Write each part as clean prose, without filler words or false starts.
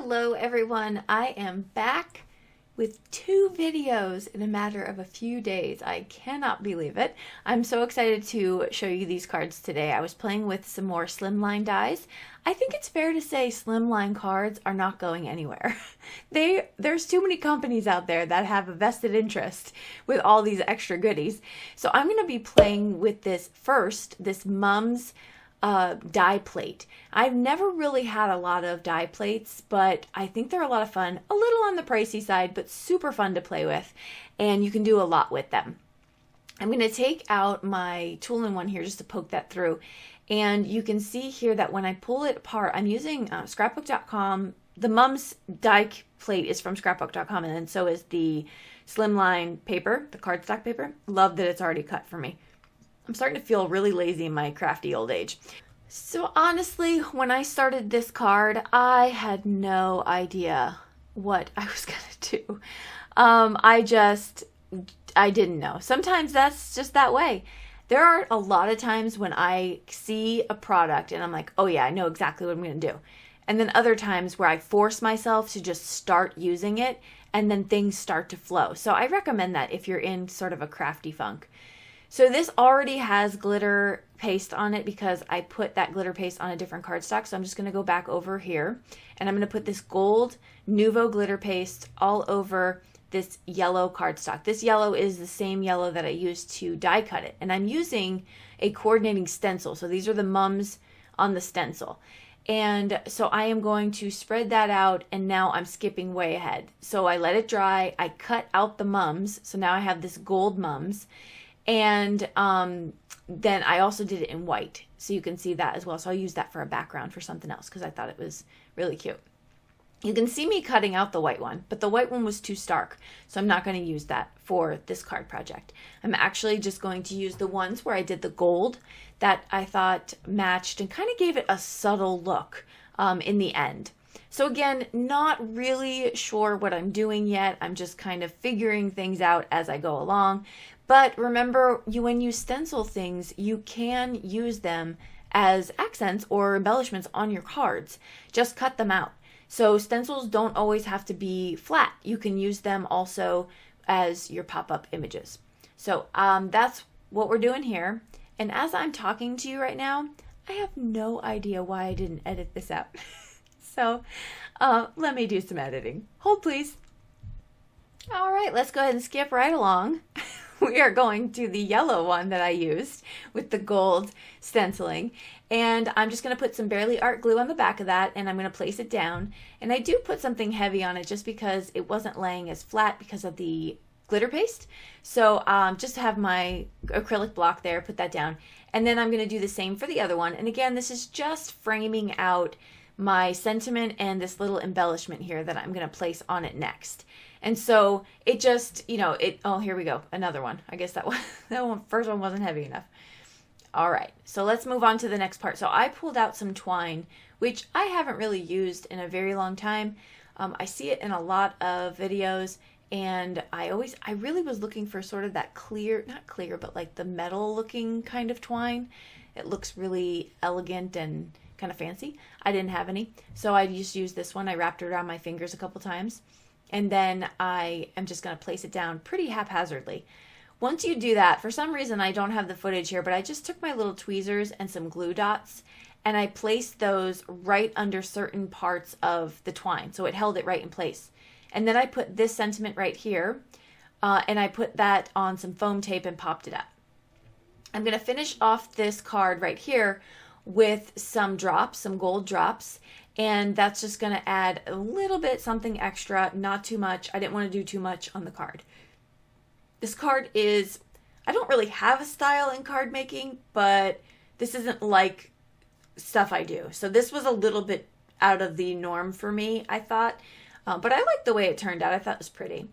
Hello everyone, I am back with 2 videos in a matter of a few days. I cannot believe it. I'm so excited to show you these cards today. I was playing with some more Slimline dies. I think it's fair to say Slimline cards are not going anywhere. There's too many companies out there that have a vested interest with all these extra goodies. So I'm going to be playing with this first, this Mums die plate. I've never really had a lot of die plates, but I think they're a lot of fun. A little on the pricey side, but super fun to play with, and you can do a lot with them. I'm going to take out my tool-in-one here just to poke that through, and you can see here that when I pull it apart, I'm using scrapbook.com. The Mums die plate is from scrapbook.com, and then so is the Slimline paper, the cardstock paper. Love that it's already cut for me. I'm starting to feel really lazy in my crafty old age. So honestly, when I started this card, I had no idea what I was gonna do. I didn't know. Sometimes that's just that way. There are a lot of times when I see a product and I'm like, oh yeah, I know exactly what I'm gonna do. And then other times where I force myself to just start using it and then things start to flow. So I recommend that if you're in sort of a crafty funk. So this already has glitter paste on it because I put that glitter paste on a different cardstock. So I'm just going to go back over here and I'm going to put this gold Nuvo glitter paste all over this yellow cardstock. This yellow is the same yellow that I used to die cut it. And I'm using a coordinating stencil. So these are the Mums on the stencil. And so I am going to spread that out, and now I'm skipping way ahead. So I let it dry. I cut out the Mums. So now I have this gold Mums. And then I also did it in white, so you can see that as well. So I'll use that for a background for something else because I thought it was really cute. You can see me cutting out the white one, but the white one was too stark, so I'm not going to use that for this card project. I'm actually just going to use the ones where I did the gold that I thought matched and kind of gave it a subtle look in the end. So again, not really sure what I'm doing yet. I'm just kind of figuring things out as I go along. But remember, when you stencil things, you can use them as accents or embellishments on your cards. Just cut them out. So stencils don't always have to be flat. You can use them also as your pop-up images. So that's what we're doing here. And as I'm talking to you right now, I have no idea why I didn't edit this out. So let me do some editing. Hold please. All right, let's go ahead and skip right along. We are going to the yellow one that I used with the gold stenciling. And I'm just going to put some Barely Art glue on the back of that, and I'm going to place it down. And I do put something heavy on it just because it wasn't laying as flat because of the glitter paste. So just have my acrylic block there, put that down. And then I'm going to do the same for the other one. And again, this is just framing out my sentiment and this little embellishment here that I'm going to place on it next. And so it just, oh, here we go. Another one. I guess that first one wasn't heavy enough. All right. So let's move on to the next part. So I pulled out some twine, which I haven't really used in a very long time. I see it in a lot of videos, and I really was looking for sort of that clear, not clear, but like the metal looking kind of twine. It looks really elegant and kind of fancy. I didn't have any. So I just used this one. I wrapped it around my fingers a couple times. And then I am just going to place it down pretty haphazardly. Once you do that, for some reason I don't have the footage here, but I just took my little tweezers and some glue dots and I placed those right under certain parts of the twine. So it held it right in place. And then I put this sentiment right here and I put that on some foam tape and popped it up. I'm going to finish off this card right here with some drops, some gold drops. And that's just going to add a little bit something extra, not too much. I didn't want to do too much on the card. This card is, I don't really have a style in card making, but this isn't like stuff I do. So this was a little bit out of the norm for me, I thought. But I like the way it turned out. I thought it was pretty.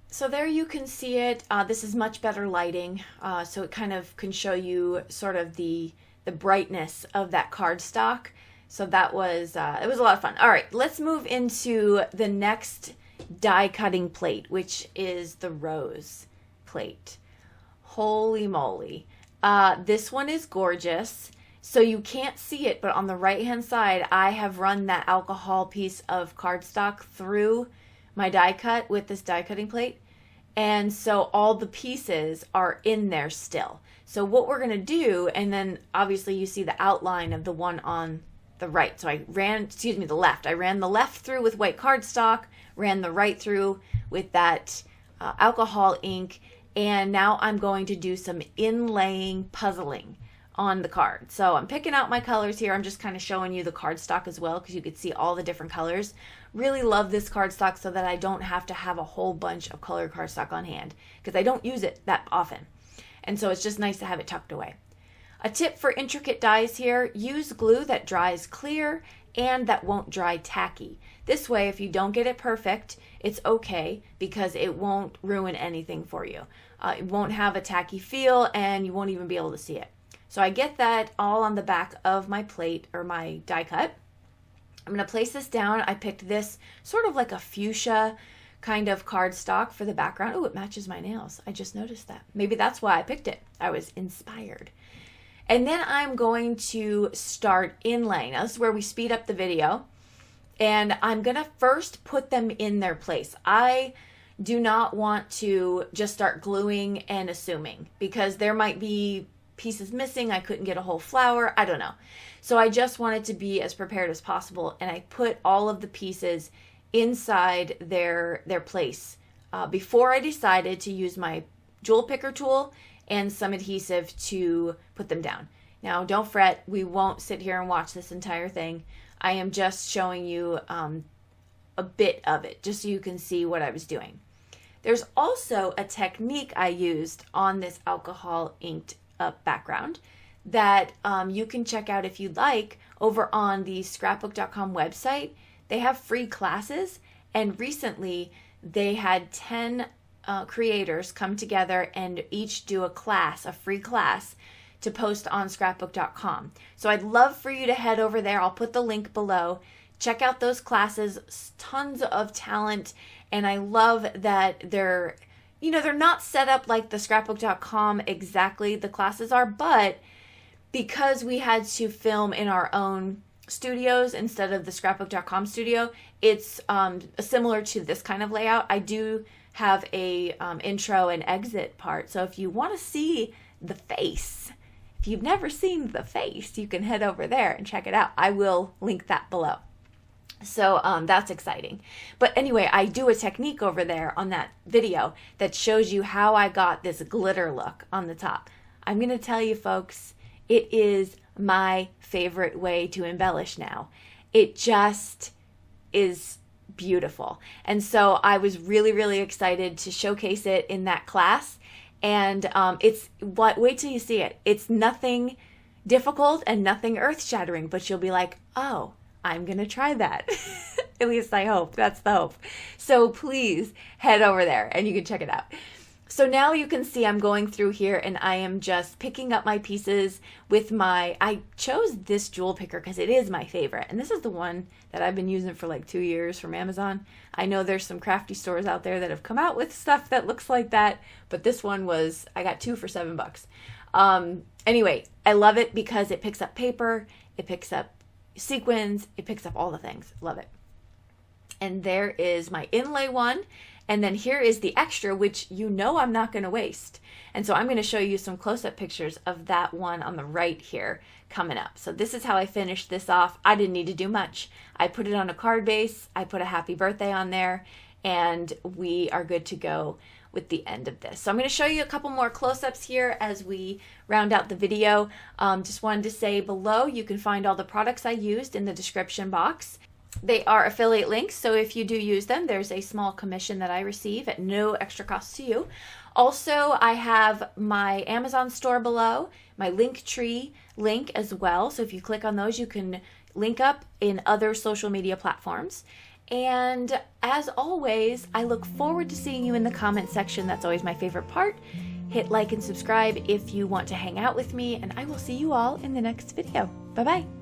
So there you can see it. This is much better lighting. So it kind of can show you sort of the brightness of that cardstock. So that was, it was a lot of fun. All right, let's move into the next die cutting plate, which is the rose plate. Holy moly. This one is gorgeous. So you can't see it, but on the right hand side, I have run that alcohol piece of cardstock through my die cut with this die cutting plate. And so all the pieces are in there still. So what we're going to do, and then obviously you see the outline of the one on the right. So I ran, the left. I ran the left through with white cardstock, ran the right through with that alcohol ink, and now I'm going to do some inlaying puzzling on the card. So I'm picking out my colors here. I'm just kind of showing you the cardstock as well because you could see all the different colors. Really love this cardstock so that I don't have to have a whole bunch of colored cardstock on hand because I don't use it that often. And so it's just nice to have it tucked away. A tip for intricate dies here, use glue that dries clear and that won't dry tacky. This way, if you don't get it perfect, it's okay because it won't ruin anything for you. It won't have a tacky feel and you won't even be able to see it. So I get that all on the back of my plate or my die cut. I'm going to place this down. I picked this sort of like a fuchsia kind of cardstock for the background. Oh, it matches my nails. I just noticed that. Maybe that's why I picked it. I was inspired. And then I'm going to start inlaying. Now, this is where we speed up the video. And I'm going to first put them in their place. I do not want to just start gluing and assuming because there might be pieces missing. I couldn't get a whole flower. I don't know. So I just wanted to be as prepared as possible. And I put all of the pieces inside their place before I decided to use my jewel picker tool and some adhesive to put them down. Now, don't fret. We won't sit here and watch this entire thing. I am just showing you a bit of it, just so you can see what I was doing. There's also a technique I used on this alcohol inked up background that you can check out if you'd like over on the scrapbook.com website. They have free classes, and recently they had 10 creators come together and each do a class, a free class, to post on scrapbook.com. So I'd love for you to head over there. I'll put the link below. Check out those classes, tons of talent, and I love that they're not set up like the scrapbook.com exactly the classes are, but because we had to film in our own studios instead of the scrapbook.com studio, it's similar to this kind of layout. I do have a intro and exit part, so if you want to see the face, if you've never seen the face, you can head over there and check it out. I will link that below. So that's exciting. But anyway, I do a technique over there on that video that shows you how I got this glitter look on the top. I'm going to tell you folks, it is my favorite way to embellish now. It just is beautiful. And so I was really, really excited to showcase it in that class. And wait till you see it. It's nothing difficult and nothing earth-shattering, but you'll be like, oh, I'm going to try that. At least I hope. That's the hope. So please head over there and you can check it out. So now you can see I'm going through here and I am just picking up my pieces with I chose this jewel picker because it is my favorite. And this is the one that I've been using for like 2 years from Amazon. I know there's some crafty stores out there that have come out with stuff that looks like that, but this one I got 2 for $7. Anyway, I love it because it picks up paper, it picks up sequins, it picks up all the things. Love it. And there is my inlay one. And then here is the extra, which I'm not going to waste. And so I'm going to show you some close-up pictures of that one on the right here coming up. So this is how I finished this off. I didn't need to do much. I put it on a card base. I put a happy birthday on there. And we are good to go with the end of this. So I'm going to show you a couple more close-ups here as we round out the video. Just wanted to say below you can find all the products I used in the description box. They are affiliate links, so if you do use them, there's a small commission that I receive at no extra cost to you. Also, I have my Amazon store below, my Linktree link as well. So if you click on those, you can link up in other social media platforms. And as always, I look forward to seeing you in the comment section. That's always my favorite part. Hit like and subscribe if you want to hang out with me, and I will see you all in the next video. Bye-bye.